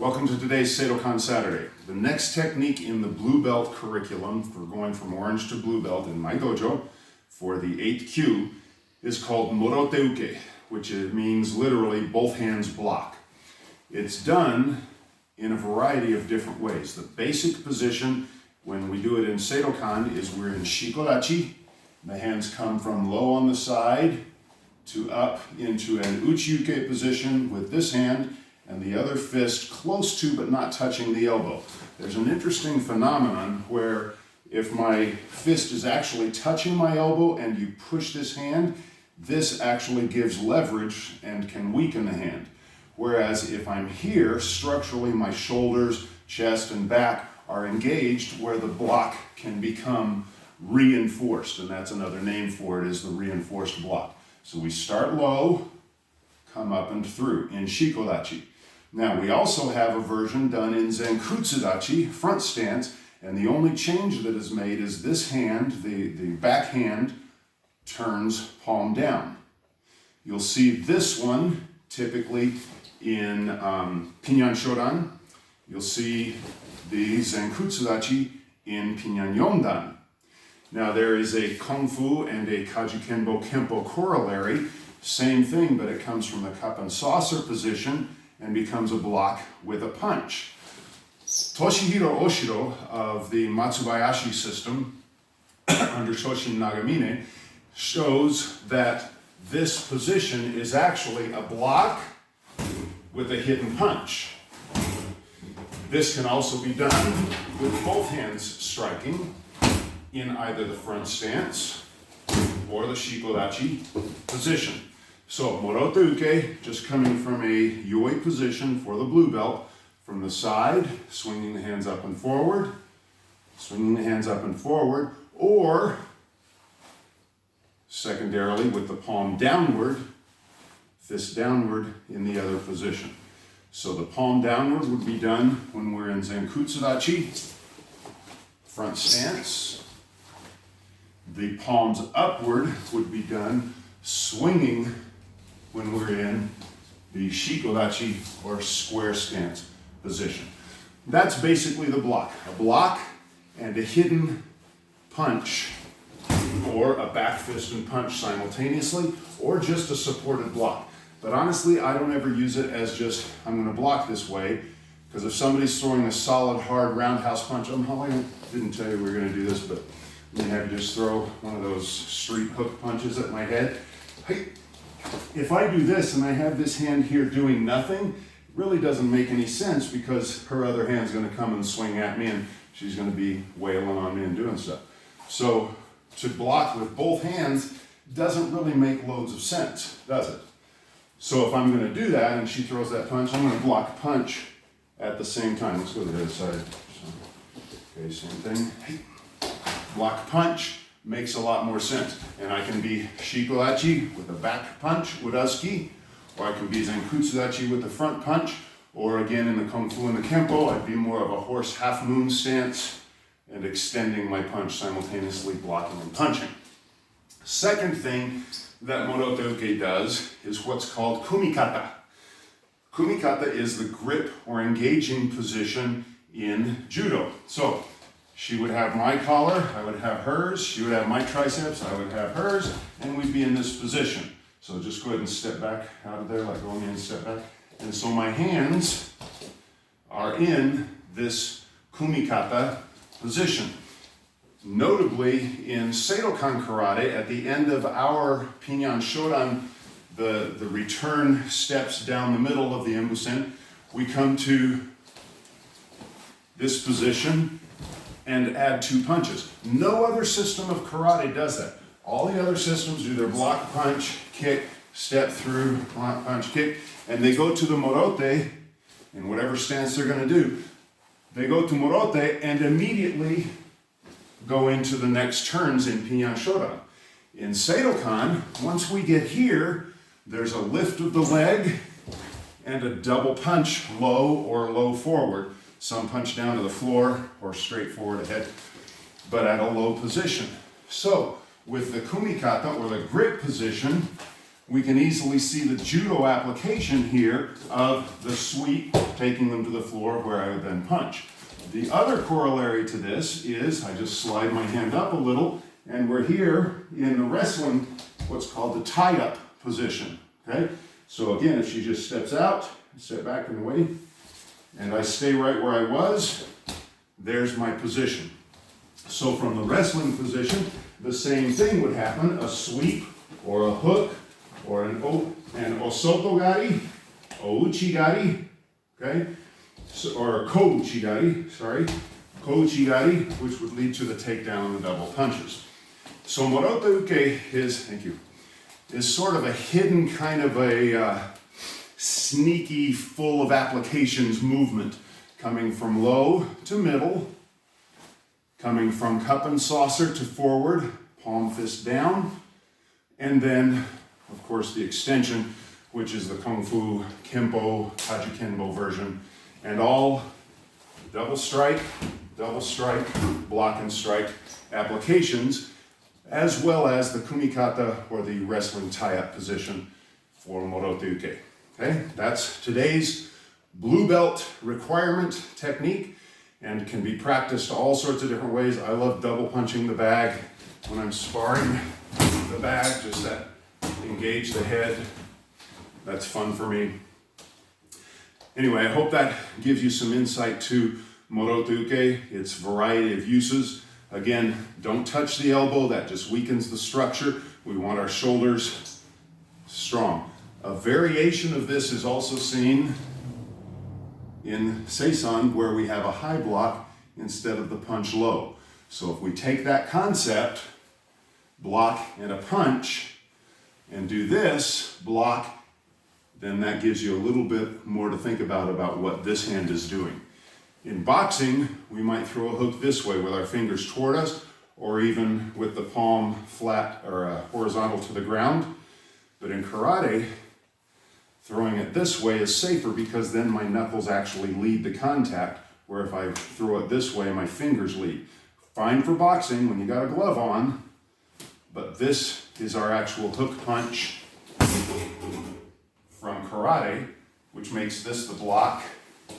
Welcome to today's Seidokan Saturday. The next technique in the blue belt curriculum for going from orange to blue belt in my dojo for the 8th kyu is called Morote Uke, which means literally both hands block. It's done in a variety of different ways. The basic position when we do it in Seidokan is we're in Shikodachi. The hands come from low on the side to up into an Uke position with this hand and the other fist close to but not touching the elbow. There's an interesting phenomenon where if my fist is actually touching my elbow and you push this hand, this actually gives leverage and can weaken the hand. Whereas if I'm here, structurally my shoulders, chest, and back are engaged where the block can become reinforced, and that's another name for it, is the reinforced block. So we start low, come up and through in Shikodachi. Now we also have a version done in Zenkutsudachi, front stance, and the only change that is made is this hand, the back hand, turns palm down. You'll see this one typically in Pinyan Shodan. You'll see the Zenkutsudachi in Pinyan Yondan. Now there is a Kung Fu and a Kajukenbo Kempo corollary, same thing, but it comes from the cup and saucer position and becomes a block with a punch. Toshihiro Oshiro of the Matsubayashi system under Shoshin Nagamine shows that this position is actually a block with a hidden punch. This can also be done with both hands striking in either the front stance or the Shikodachi position. So Morote Uke, just coming from a yoi position for the blue belt, from the side, swinging the hands up and forward, or secondarily with the palm downward, fist downward in the other position. So the palm downward would be done when we're in Zenkutsudachi, front stance. The palms upward would be done swinging when we're in the Shikodachi or square stance position. That's basically the block. A block and a hidden punch, or a back fist and punch simultaneously, or just a supported block. But honestly, I don't ever use it as just, I'm going to block this way, because if somebody's throwing a solid, hard roundhouse punch, I didn't tell you we were going to do this, but I'm going to have you just throw one of those street hook punches at my head. Hey. If I do this and I have this hand here doing nothing, it really doesn't make any sense because her other hand's going to come and swing at me and she's going to be wailing on me and doing stuff. So to block with both hands doesn't really make loads of sense, does it? So if I'm going to do that and she throws that punch, I'm going to block punch at the same time. Let's go to the other side. So, okay, same thing. Block punch makes a lot more sense. And I can be Shikodachi with a back punch, Udazuki, or I can be Zenkutsudachi with the front punch, or again in the Kung Fu and the Kempo, I'd be more of a horse half moon stance and extending my punch simultaneously, blocking and punching. Second thing that Morote Uke does is what's called kumikata. Kumikata is the grip or engaging position in judo. So she would have my collar, I would have hers, she would have my triceps, I would have hers, and we'd be in this position. So just go ahead and step back out of there, like going in, step back. And so my hands are in this kumikata position. Notably, in Seidokan Karate, at the end of our Pinyan Shodan, the return steps down the middle of the embusen, we come to this position and add 2 punches. No other system of karate does that. All the other systems do their block, punch, kick, step through, block, punch, kick, and they go to the Morote in whatever stance they're going to do. They go to Morote and immediately go into the next turns in Pinyan Shodan. In Seidokan, once we get here, there's a lift of the leg and a double punch, low or low forward. Some punch down to the floor or straight forward ahead, but at a low position. So with the kumikata or the grip position, we can easily see the judo application here of the sweep, taking them to the floor where I would then punch. The other corollary to this is, I just slide my hand up a little, and we're here in the wrestling, what's called the tie-up position, okay? So again, if she just steps out, step back in the way, and I stay right where I was, there's my position. So from the wrestling position, the same thing would happen, a sweep or a hook or an osotogari, ouchigari, okay? So, or a kouchigari, kouchigari, which would lead to the takedown and the double punches. So Morote Uke is sort of a hidden kind of a sneaky, full of applications movement, coming from low to middle, coming from cup and saucer to forward, palm fist down, and then, of course, the extension, which is the Kung Fu Kempo, Kaji Kenbo version, and all double strike, block and strike applications, as well as the kumikata, or the wrestling tie-up position for Morote Uke. Okay, that's today's blue belt requirement technique, and can be practiced all sorts of different ways. I love double punching the bag when I'm sparring the bag, just that engage the head. That's fun for me. Anyway, I hope that gives you some insight to Morote Uke, its variety of uses. Again, don't touch the elbow, that just weakens the structure. We want our shoulders strong. A variation of this is also seen in Seisan, where we have a high block instead of the punch low. So if we take that concept, block and a punch, and do this, block, then that gives you a little bit more to think about what this hand is doing. In boxing, we might throw a hook this way with our fingers toward us, or even with the palm flat or horizontal to the ground. But in karate, throwing it this way is safer, because then my knuckles actually lead the contact, where if I throw it this way, my fingers lead. Fine for boxing when you got a glove on, but this is our actual hook punch from karate, which makes this the block,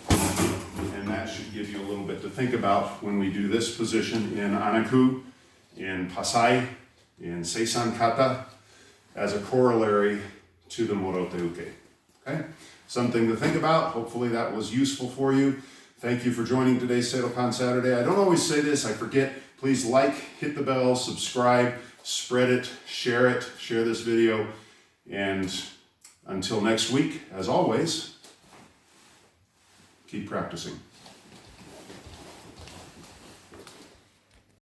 and that should give you a little bit to think about when we do this position in Anaku, in Pasai, in Seisan Kata, as a corollary to the Morote Uke. Okay? Something to think about. Hopefully that was useful for you. Thank you for joining today's Seidokan Saturday. I don't always say this, I forget. Please like, hit the bell, subscribe, spread it, share this video, and until next week, as always, keep practicing.